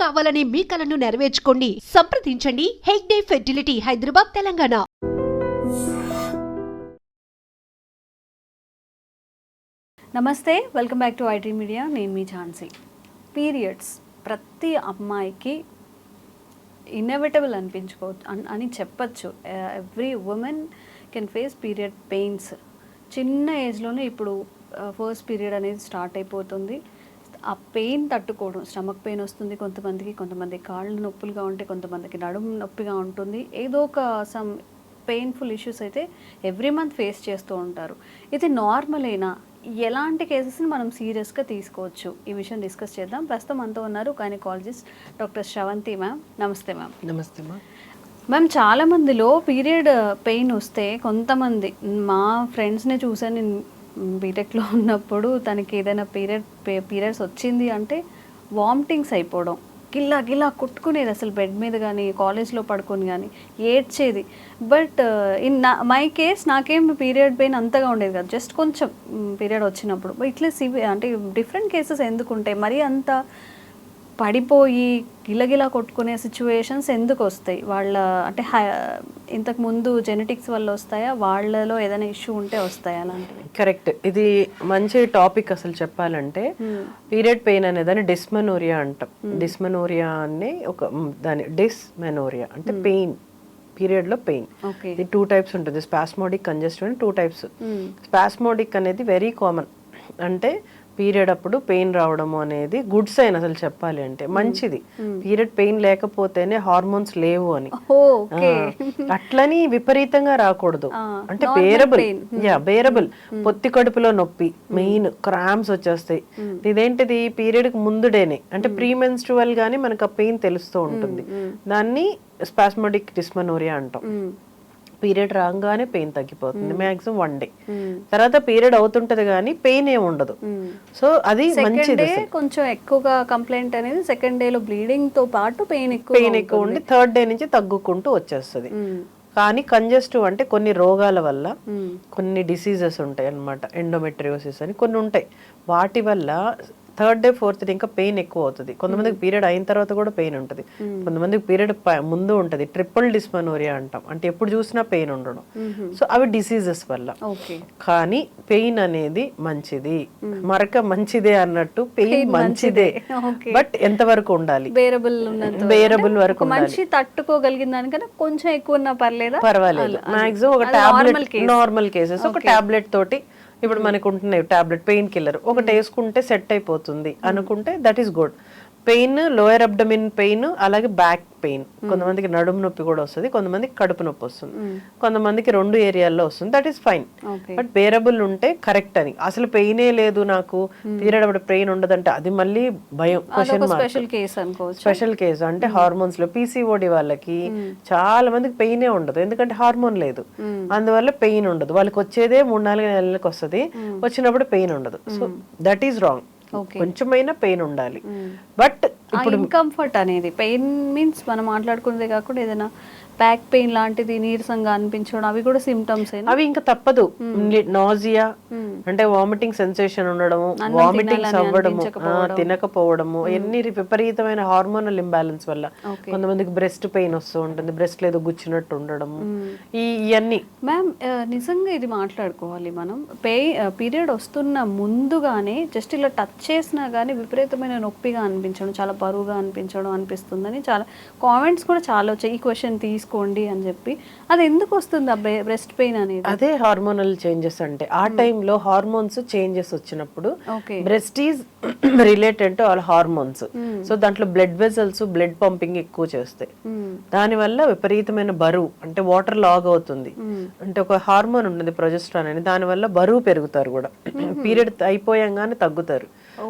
కావాలనే మీ కలను నెరవేర్చుకోండి. సంప్రదించండి హెగ్డే ఫెర్టిలిటీ, హైదరాబాద్, తెలంగాణ. నమస్తే, welcome back to IT media. నేను మీ ఝాన్సీ. పీరియడ్స్ ప్రతి అమ్మాయికి ఇన్నెవిటబుల్ అని చెప్పచ్చు. Every women can face period pains. చిన్న ఏజ్లోనే ఇప్పుడు ఫస్ట్ పీరియడ్ అనేది స్టార్ట్ అయిపోతుంది. ఆ పెయిన్ తట్టుకోవడం, స్టమక్ పెయిన్ వస్తుంది కొంతమంది కాళ్ళు నొప్పులుగా ఉంటే, కొంతమందికి నడుము నొప్పిగా ఉంటుంది. ఏదో ఒక సమ్ పెయిన్ఫుల్ ఇష్యూస్ అయితే ఎవ్రీ మంత్ ఫేస్ చేస్తూ ఉంటారు. ఇది నార్మల్ అయినా ఎలాంటి కేసెస్ని మనం సీరియస్గా తీసుకోవచ్చు, ఈ విషయం డిస్కస్ చేద్దాం. ప్రస్తుతం మనతో ఉన్నారు గైనకాలజిస్ట్ డాక్టర్ శ్రవంతి మ్యామ్. నమస్తే మ్యామ్. నమస్తే మ్యామ్, చాలామందిలో పీరియడ్ పెయిన్ వస్తే, కొంతమంది మా ఫ్రెండ్స్ని చూసాను నేను బీటెక్లో ఉన్నప్పుడు, తనకి ఏదైనా పీరియడ్స్ వచ్చింది అంటే వామిటింగ్స్ అయిపోవడం, గిల్లా కొట్టుకునేది అసలు బెడ్ మీద కానీ కాలేజ్లో పడుకొని కానీ ఏడ్చేది. బట్ ఇన్ మై కేస్ నాకేం పీరియడ్ పెయిన్ అంతగా ఉండేది కాదు, జస్ట్ కొంచెం పీరియడ్ వచ్చినప్పుడు. ఇట్లా అంటే డిఫరెంట్ కేసెస్ ఎందుకు ఉంటాయి, మరీ అంత పడిపోయి గిలగిలా కొట్టుకునే సిచ్యువేషన్స్ ఎందుకు వస్తాయి? వాళ్ళ అంటే ఇంతకుముందు జెనెటిక్స్ వల్ల వస్తాయా, వాళ్ళలో ఏదైనా ఇష్యూ ఉంటే వస్తాయా అలాంటివి? కరెక్ట్. ఇది మంచి టాపిక్. అసలు చెప్పాలంటే పీరియడ్ పెయిన్ అనేదాన్ని డిస్మెనోరియా అంటాం. డిస్మెనోరియా అనే దాని డిస్మెనోరియా అంటే పెయిన్, పీరియడ్ లో పెయిన్. ఇది 2 టైప్స్ ఉంటుంది. స్పాస్మోడిక్, కంజెస్టివ్ అని 2 టైప్స్. స్పాస్మోడిక్ అనేది వెరీ కామన్. అంటే పీరియడ్ అప్పుడు పెయిన్ రావడము అనేది గుడ్ సైన్. అసలు చెప్పాలి అంటే మంచిది. పీరియడ్ పెయిన్ లేకపోతేనే హార్మోన్స్ లేవు అని. అట్లని విపరీతంగా రాకూడదు. అంటే బేరబుల్. పొత్తి కడుపులో నొప్పి, మెయిన్ క్రాంప్స్ వచ్చేస్తాయి. ఇదేంటిది పీరియడ్ కి ముందుడేనే, అంటే ప్రీ మెన్స్ట్రువల్ గానీ మనకు ఆ పెయిన్ తెలుస్తూ ఉంటుంది. దాన్ని స్పాస్మోడిక్ డిస్మెనోరియా అంటాం. పీరియడ్ రాగానే పెయిన్ తగ్గిపోతుంది, మాక్సిమం 1 day. తర్వాత పీరియడ్ అవుతుంటది కానీ పెయిన్ ఏమి ఉండదు. సో అది మంచిది. కొంచెం ఎక్కువగా కంప్లైంట్ అనేది సెకండ్ డే లో బ్లీడింగ్ తో పాటు పెయిన్ ఎక్కువ ఉండి థర్డ్ డే నుంచి తగ్గుకుంటూ వచ్చేస్తుంది. కానీ కంజెస్టివ్ అంటే కొన్ని రోగాల వల్ల కొన్ని డిసీజెస్ ఉంటాయి అన్నమాట. ఎండోమెట్రియోసిస్ అని కొన్ని ఉంటాయి. వాటి వల్ల థర్డ్ డే ఫోర్త్ డే ఇంకా పెయిన్ ఎక్కువ అవుతుంది. కొంతమందికి పీరియడ్ అయిన తర్వాత కూడా పెయిన్ ఉంటుంది, కొంతమందికి పీరియడ్ ముందు ఉంటుంది. ట్రిపుల్ డిస్మెనోరియా అంటాం, అంటే ఎప్పుడు చూసినా పెయిన్ ఉండడం. సో అవి డిసీజెస్ వల్ల. కానీ పెయిన్ అనేది మంచిది, మరక మంచిదే అన్నట్టు పెయిన్ మంచిదే. బట్ ఎంత వరకు ఉండాలి? బేరబుల్ వరకు మనిషి తట్టుకోగలిగిన దానికన్నా కొంచెం ఎక్కువ ఉన్నా పర్వాలేదు. మాక్సిమం ఒక టాబ్లెట్, నార్మల్ కేసెస్ ఒక టాబ్లెట్ తోటి, ఇప్పుడు మనకు ఉంటున్నాయి టాబ్లెట్ పెయిన్ కిల్లర్, ఒకటి వేసుకుంటే సెట్ అయిపోతుంది అనుకుంటే that is good. Pain, lower abdomen pain, అలాగే బ్యాక్ పెయిన్, కొంతమందికి నడుము నొప్పి కూడా వస్తుంది, కొంతమందికి కడుపు నొప్పి వస్తుంది, కొంతమందికి 2 ఏరియాల్లో వస్తుంది. That is fine. But bearable ఉంటే కరెక్ట్ అని. అసలు పెయినే లేదు నాకు, పీరియడ్ అప్పుడు పెయిన్ ఉండదంటే అది మళ్ళీ భయం, క్వశ్చన్ మార్క్. స్పెషల్ కేసు అంటే హార్మోన్స్ లో పీసీఓడి వాళ్ళకి చాలా మందికి పెయినే ఉండదు, ఎందుకంటే హార్మోన్ లేదు, అందువల్ల పెయిన్ ఉండదు. వాళ్ళకి వచ్చేదే 3-4 నెలలకు వస్తుంది, వచ్చినప్పుడు పెయిన్ ఉండదు. So that is wrong. కొంచెమైనా పెయిన్ ఉండాలి. బట్ ఇప్పుడు కంఫర్ట్ అనేది పెయిన్ మీన్స్ మనం మాట్లాడుకునేదే కాకుండా ఏదైనా బ్యాక్ పెయిన్ లాంటిది నీరసంగా అనిపించడం, అవి కూడా సిమ్టమ్స్. అవి ఇంకా తప్పదు. నాజియా అంటే వామిటింగ్ సెన్సేషన్ ఉండడము, వామిటింగ్స్ అవ్వడము, తినకపోవడము, ఎన్ని విపరీతమైన హార్మోనల్ ఇంబ్యాలెన్స్ వల్ల. కొంతమందికి బ్రెస్ట్ పెయిన్ వస్తూ ఉంటుంది, బ్రెస్ట్ లేదో గుచ్చినట్టు ఉండడము, ఇవన్నీ. మ్యామ్, నిజంగా ఇది మాట్లాడుకోవాలి మనం. పీరియడ్ వస్తున్న ముందుగానే జస్ట్ ఇలా టచ్ చేసినా కానీ విపరీతమైన నొప్పిగా అనిపించడం, చాలా బరువుగా అనిపిస్తుందని చాలా కామెంట్స్ కూడా చాలా వచ్చాయి. ఈ క్వశ్చన్ తీసుకోండి అని చెప్పి, అది ఎందుకు వస్తుంది బ్రెస్ట్ పెయిన్ అనేది? అదే హార్మోనల్ చేంజెస్. అంటే ఆ టైంలో హార్మోన్స్ చేంజెస్ వచ్చినప్పుడు breast is related to all hormones. So దాంట్లో బ్లడ్ వెజల్స్, బ్లడ్ పంపింగ్ ఎక్కువ చేస్తాయి. దానివల్ల విపరీతమైన బరువు, అంటే వాటర్ లాగ్ అవుతుంది. అంటే ఒక హార్మోన్ ఉంటుంది ప్రొజెస్ట్రాన్ అని, దానివల్ల బరువు పెరుగుతారు కూడా, పీరియడ్ అయిపోయాంగానే తగ్గుతారు.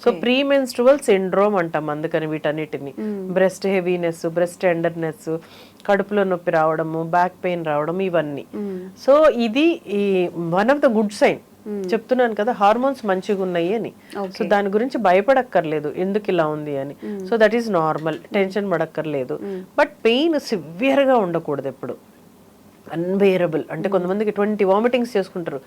సో ప్రీ మెన్స్ట్రువల్ సిండ్రోమ్ అంటాం అందుకని వీటన్నిటిని. బ్రెస్ట్ హెవీనెస్, బ్రెస్ట్ టెండర్నెస్, కడుపులో నొప్పి రావడము, బ్యాక్ పెయిన్ రావడం, ఇవన్నీ. సో ఇది one of the good sign. చెప్తున్నాను కదా, హార్మోన్స్ మంచిగా ఉన్నాయి అని. సో దాని గురించి భయపడక్కర్లేదు ఎందుకు ఇలా ఉంది అని. So that is normal, tension పడక్కర్లేదు. బట్ పెయిన్ సివియర్ గా ఉండకూడదు ఎప్పుడు. అన్బేరబుల్ అంటే కొంతమందికి 20 వామిటింగ్స్ చేసుకుంటారు,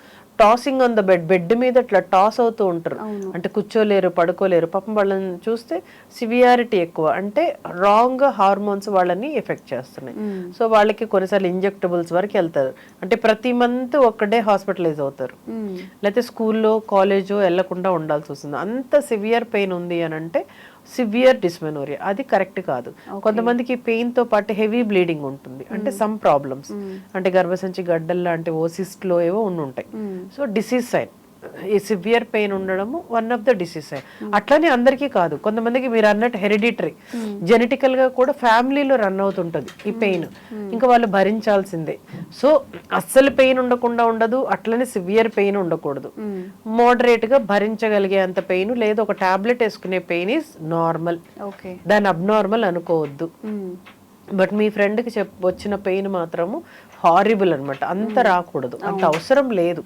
టాసింగ్ ఆన్ ద బెడ్ మీద ఇట్లా టాస్ అవుతూ ఉంటారు, అంటే కూర్చోలేరు పడుకోలేరు. పాపం వాళ్ళని చూస్తే సివియారిటీ ఎక్కువ, అంటే రాంగ్ హార్మోన్స్ వాళ్ళని ఎఫెక్ట్ చేస్తున్నాయి. సో వాళ్ళకి కొన్నిసార్లు ఇంజెక్టబుల్స్ వరకు వెళ్తారు, అంటే ప్రతి మంత్ ఒక్కడే హాస్పిటలైజ్ అవుతారు, లేకపోతే స్కూల్లో కాలేజో వెళ్లకుండా ఉండాల్సి వస్తుంది. అంత సివియర్ పెయిన్ ఉంది అని అంటే సివియర్ డిస్మెనోరియా, అది కరెక్ట్ కాదు. కొంతమందికి పెయిన్ తో పాటు హెవీ బ్లీడింగ్ ఉంటుంది, అంటే సమ్ ప్రాబ్లమ్స్, అంటే గర్భసంచి గడ్డలు లాంటి ఓసిస్ట్లో ఏవో ఉంటాయి. సో డిసీజ్ సైన్, ఈ సివియర్ పెయిన్ ఉండడము one of the disease sign. అట్లానే అందరికీ కాదు, కొంతమందికి మీరు అన్నట్టు హెరిడిటరీ జెనెటికల్ గా కూడా ఫ్యామిలీలో రన్ అవుతుంటది ఈ పెయిన్, ఇంకా వాళ్ళు భరించాల్సిందే. సో అస్సలు పెయిన్ ఉండకుండా ఉండదు, అట్లనే సివియర్ పెయిన్ ఉండకూడదు. మోడరేట్ గా భరించగలిగే అంత పెయిన్, లేదా ఒక టాబ్లెట్ వేసుకునే పెయిన్ ఈజ్ నార్మల్, దాన్ని అబ్నార్మల్ అనుకోవద్దు. బట్ మీ ఫ్రెండ్కి వచ్చిన పెయిన్ మాత్రము హారిబుల్ అనమాట, అంత రాకూడదు, అంత అవసరం లేదు.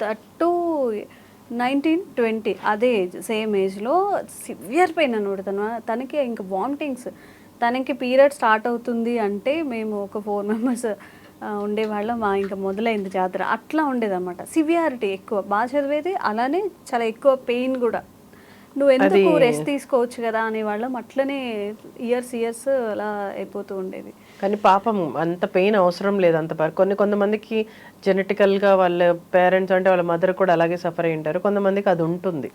19-20 అదే ఏజ్, సేమ్ ఏజ్లో సివియర్ పెయిన్ అనమాట. తనకి ఇంకా వామిటింగ్స్, తనకి పీరియడ్ స్టార్ట్ అవుతుంది అంటే మేము ఒక 4 మెంబర్స్ ఉండేవాళ్ళం, ఇంకా మొదలైంది జాతర, అట్లా ఉండేదన్నమాట. సివియారిటీ ఎక్కువ, బాగా చదివేది, అలానే చాలా ఎక్కువ పెయిన్ కూడా. నువ్వు ఎందుకు రెస్ట్ తీసుకోవచ్చు కదా అనేవాళ్ళం, అట్లనే ఇయర్స్ అలా అయిపోతూ ఉండేది. కానీ పాపం అంత పెయిన్ అవసరం లేదు అంత. కొంతమందికి జెనెటికల్ గా వాళ్ళ పేరెంట్స్ అంటే వాళ్ళ మదర్ కూడా అలాగే సఫర్ అయి ఉంటారు, కొంతమందికి అది ఉంటుంది.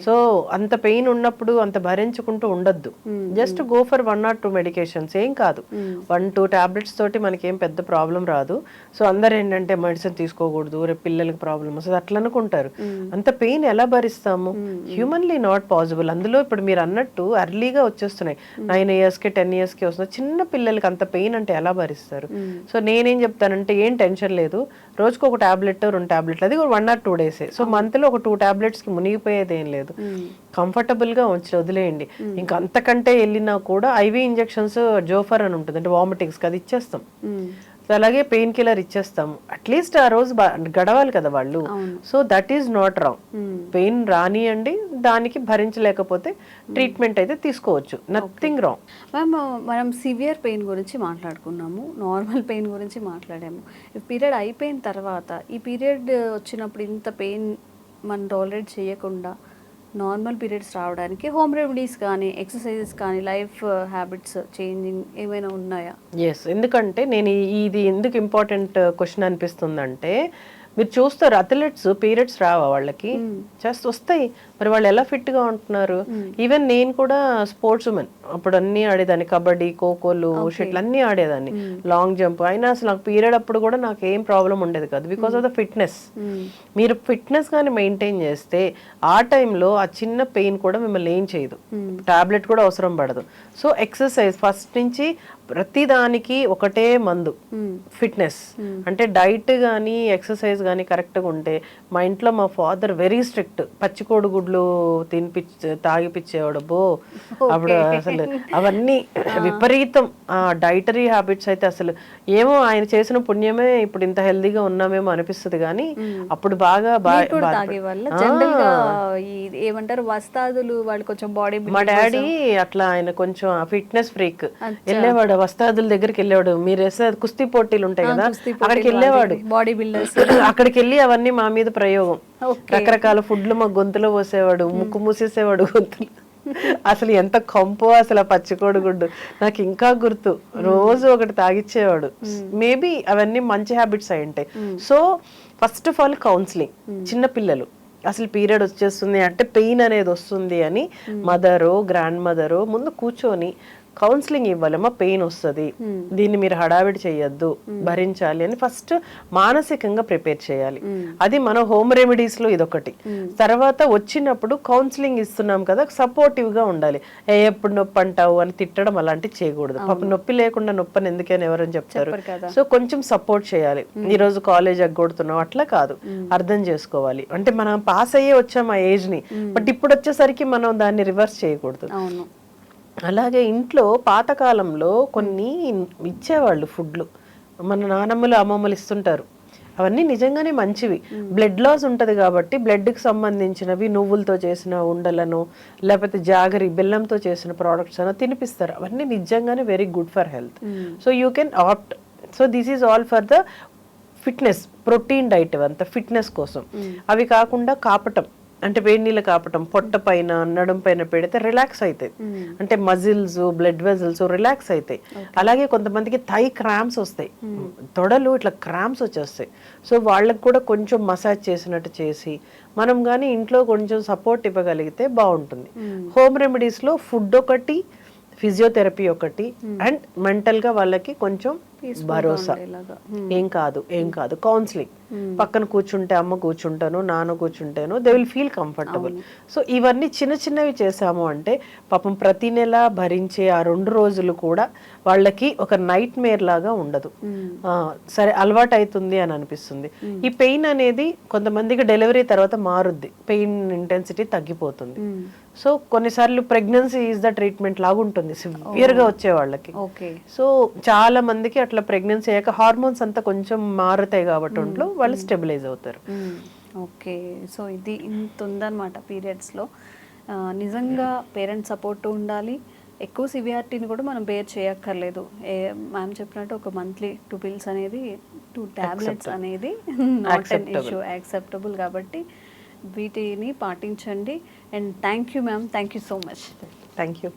సో అంత పెయిన్ ఉన్నప్పుడు అంత భరించుకుంటూ ఉండద్దు, just go for 1 or 2 medications, ఏం కాదు. 1-2 టాబ్లెట్స్ తోటి మనకి ఏం పెద్ద ప్రాబ్లం రాదు. సో అందరు ఏంటంటే మెడిసిన్ తీసుకోకూడదు, రేపు పిల్లలకి ప్రాబ్లం వస్తుంది అట్లా అనుకుంటారు. అంత పెయిన్ ఎలా భరిస్తాము? Humanly not possible. అందులో ఇప్పుడు మీరు అన్నట్టు అర్లీగా వచ్చేస్తున్నాయి, 9 years కి 10 years కి వస్తున్నాయి. చిన్న పిల్లలకి అంత పెయిన్ అంటే ఎలా భరిస్తారు? సో నేనేం చెప్తానంటే, ఏం టెన్షన్ లేదు, రోజుకు ఒక టాబ్లెట్ 2 టాబ్లెట్లు, అది 1 or 2 days. సో మంత్ లో ఒక 2 టాబ్లెట్స్ కి మునిగిపోయేది ఏం లేదు, కంఫర్టబుల్ గా ఉంచి వదిలేయండి. ఇంకా అంతకంటే వెళ్ళినా కూడా ఐవీ ఇంజెక్షన్స్ జోఫర్ అని ఉంటుంది, అంటే వామిటింగ్స్, అది ఇచ్చేస్తాం. అలాగే పెయిన్ కిల్లర్ ఇచ్చేస్తాము, అట్లీస్ట్ ఆ రోజు గడవాలి కదా వాళ్ళు. So that is not wrong. Pain రానియండి, దానికి భరించలేకపోతే ట్రీట్మెంట్ అయితే తీసుకోవచ్చు, నథింగ్ రాంగ్. మ్యామ్, మనం సివియర్ పెయిన్ గురించి మాట్లాడుకున్నాము, నార్మల్ పెయిన్ గురించి మాట్లాడాము. పీరియడ్ అయిపోయిన తర్వాత, ఈ పీరియడ్ వచ్చినప్పుడు ఇంత పెయిన్ మనం టాలరేట్ చేయకుండా నార్మల్ పీరియడ్స్ రావడానికి హోమ్ రెమెడీస్ కానీ, ఎక్సర్సైజెస్ కానీ, లైఫ్ హ్యాబిట్స్ చేంజింగ్ ఏమైనా ఉన్నాయా? ఎస్, ఎందుకంటే నేను ఇది ఎందుకు ఇంపార్టెంట్ క్వశ్చన్ అనిపిస్తుందంటే, మీరు చూస్తారు అథ్లెట్స్ పీరియడ్స్ రావా వాళ్ళకి, జస్ట్ వస్తాయి, మరి వాళ్ళు ఎలా ఫిట్ గా ఉంటున్నారు. ఈవెన్ నేను కూడా స్పోర్ట్స్ ఉమెన్, అప్పుడు అన్ని ఆడేదాన్ని, కబడ్డీ, ఖోఖోలు, షటిల్ అన్ని ఆడేదాన్ని, లాంగ్ జంప్. అయినా అసలు నాకు పీరియడ్ అప్పుడు కూడా నాకు ఏం ప్రాబ్లం ఉండేది కాదు, బికాస్ ఆఫ్ ద ఫిట్నెస్. మీరు ఫిట్నెస్ కానీ మెయింటైన్ చేస్తే ఆ టైంలో ఆ చిన్న పెయిన్ కూడా మిమ్మల్ని ఏం చేయదు, టాబ్లెట్ కూడా అవసరం పడదు. సో ఎక్సర్సైజ్ ఫస్ట్ నుంచి ప్రతి దానికి ఒకటే మందు, ఫిట్నెస్. అంటే డైట్ కానీ ఎక్సర్సైజ్ కానీ కరెక్ట్గా ఉంటే, మా ఇంట్లో మా ఫాదర్ వెరీ స్ట్రిక్ట్, పచ్చికోడి గుడ్లు తాగిపిచ్చేవాడు బో. అప్పుడు అసలు అవన్నీ విపరీతం డైటరీ హ్యాబిట్స్ అయితే అసలు ఏమో ఆయన చేసిన పుణ్యమే ఇప్పుడు ఇంత హెల్దీగా ఉన్నామేమో అనిపిస్తుంది. కానీ అప్పుడు బాగా ఏమంటారు వస్తాదులు వాళ్ళు కొంచెం బాడీ, మా డాడీ అట్లా ఆయన కొంచెం ఫిట్నెస్ ఫ్రీక్, వెళ్ళేవాడు వస్తాదుల దగ్గరికి వెళ్ళేవాడు. మీరు వేసే కుస్తీ పోటీలు ఉంటాయి కదా, అక్కడికి వెళ్ళేవాడు, బాడీ బిల్డర్స్. అక్కడికి వెళ్ళి అవన్నీ మా మీద ప్రయోగం, రకరకాల ఫుడ్లు మా గొంతులో పోసేవాడు, ముక్కు మూసేసేవాడు గొంతులు. అసలు ఎంత కంపో అసలు ఆ పచ్చికోడి గుడ్డు నాకు ఇంకా గుర్తు, రోజు ఒకటి తాగిచ్చేవాడు. మేబీ అవన్నీ మంచి హ్యాబిట్స్ అయి ఉంటాయి. So first of all counselling, చిన్న పిల్లలు అసలు పీరియడ్ వచ్చేస్తుంది అంటే పెయిన్ అనేది వస్తుంది అని మదరో గ్రాండ్ మదరో ముందు కూర్చొని కౌన్సిలింగ్ ఇవ్వాలమ్మా, పెయిన్ వస్తుంది, దీన్ని మీరు హడావిడి చేయొద్దు, భరించాలి అని ఫస్ట్ మానసికంగా ప్రిపేర్ చేయాలి. అది మన హోమ్ రెమెడీస్ లో ఇదొకటి. తర్వాత వచ్చినప్పుడు కౌన్సిలింగ్ ఇస్తున్నాం కదా, సపోర్టివ్ గా ఉండాలి. ఎప్పుడు నొప్పి అంటావు అని తిట్టడం అలాంటివి చేయకూడదు. పాప నొప్పి లేకుండా నొప్పని ఎందుకని ఎవరని చెప్తారు. సో కొంచెం సపోర్ట్ చేయాలి. ఈ రోజు కాలేజ్ ఎగ్గొడుతున్నావు అట్లా కాదు, అర్థం చేసుకోవాలి. అంటే మనం పాస్ అయ్యే వచ్చాం ఆ ఏజ్ ని, బట్ ఇప్పుడు వచ్చేసరికి మనం దాన్ని రివర్స్ చేయకూడదు. అలాగే ఇంట్లో పాతకాలంలో కొన్ని ఇచ్చేవాళ్ళు ఫుడ్లు, మన నానమ్మలు అమ్మమ్మలు ఇస్తుంటారు, అవన్నీ నిజంగానే మంచివి. బ్లడ్ లాస్ ఉంటుంది కాబట్టి బ్లడ్కి సంబంధించినవి, నువ్వులతో చేసిన ఉండలను, లేకపోతే జాగరి బెల్లంతో చేసిన ప్రోడక్ట్స్ అని తినిపిస్తారు. అవన్నీ నిజంగానే very good for health. So you can opt. So this is all for the fitness. Protein diet అంతా ఫిట్నెస్ కోసం. అవి కాకుండా కాపటం అంటే వేడి నీళ్ళు కాపటం పొట్ట పైన నడుం పైన పెడితే రిలాక్స్ అవుతాయి, అంటే మజిల్స్ బ్లడ్ వెజల్స్ రిలాక్స్ అవుతాయి. అలాగే కొంతమందికి థై క్రాంప్స్ వస్తాయి, తొడలు ఇట్లా క్రాంప్స్ వచ్చేస్తాయి. సో వాళ్ళకి కూడా కొంచెం మసాజ్ చేసినట్టు చేసి మనం కానీ ఇంట్లో కొంచెం సపోర్ట్ ఇవ్వగలిగితే బాగుంటుంది. హోమ్ రెమెడీస్లో ఫుడ్ ఒకటి, ఫిజియోథెరపీ ఒకటి, అండ్ మెంటల్గా వాళ్ళకి కొంచెం భరోసా, ఏం కాదు కౌన్సిలింగ్, పక్కన కూర్చుంటే అమ్మ కూర్చుంటాను, నాన్న కూర్చుంటాను, they will feel comfortable. So ఇవన్నీ చిన్న చిన్నవి చేసాము అంటే పాపం ప్రతి నెల భరించే ఆ 2 రోజులు కూడా వాళ్ళకి ఒక నైట్ మేర్ లాగా ఉండదు. సరే అలవాటు అవుతుంది అని అనిపిస్తుంది. ఈ పెయిన్ అనేది కొంతమందికి డెలివరీ తర్వాత మారుద్ది, పెయిన్ ఇంటెన్సిటీ తగ్గిపోతుంది. సో కొన్నిసార్లు ప్రెగ్నెన్సీ ఈజ్ ద ట్రీట్మెంట్ లాగా ఉంటుంది సివియర్ గా వచ్చే వాళ్ళకి. సో చాలా మందికి అట్లా ప్రెగ్నెన్సీ అయ్యాక హార్మోన్స్ అంతా కొంచెం మారుతాయి కాబట్టి ఒంట్లో వాళ్ళు స్టెబిలైజ్ అవుతారు. ఓకే, సో ఇది ఇంత ఉందన్నమాట పీరియడ్స్లో. నిజంగా పేరెంట్స్ సపోర్ట్ ఉండాలి. ఎక్కువ సివియారిటీని కూడా మనం బేర్ చేయక్కర్లేదు. మ్యామ్ చెప్పినట్టు ఒక మంత్లీ 2 pills అనేది 2 tablets అనేది నాట్ అన్ ఇష్యూ, యాక్సెప్టబుల్. కాబట్టి వీటిని పాటించండి. And thank you ma'am, thank you so much. Thank you.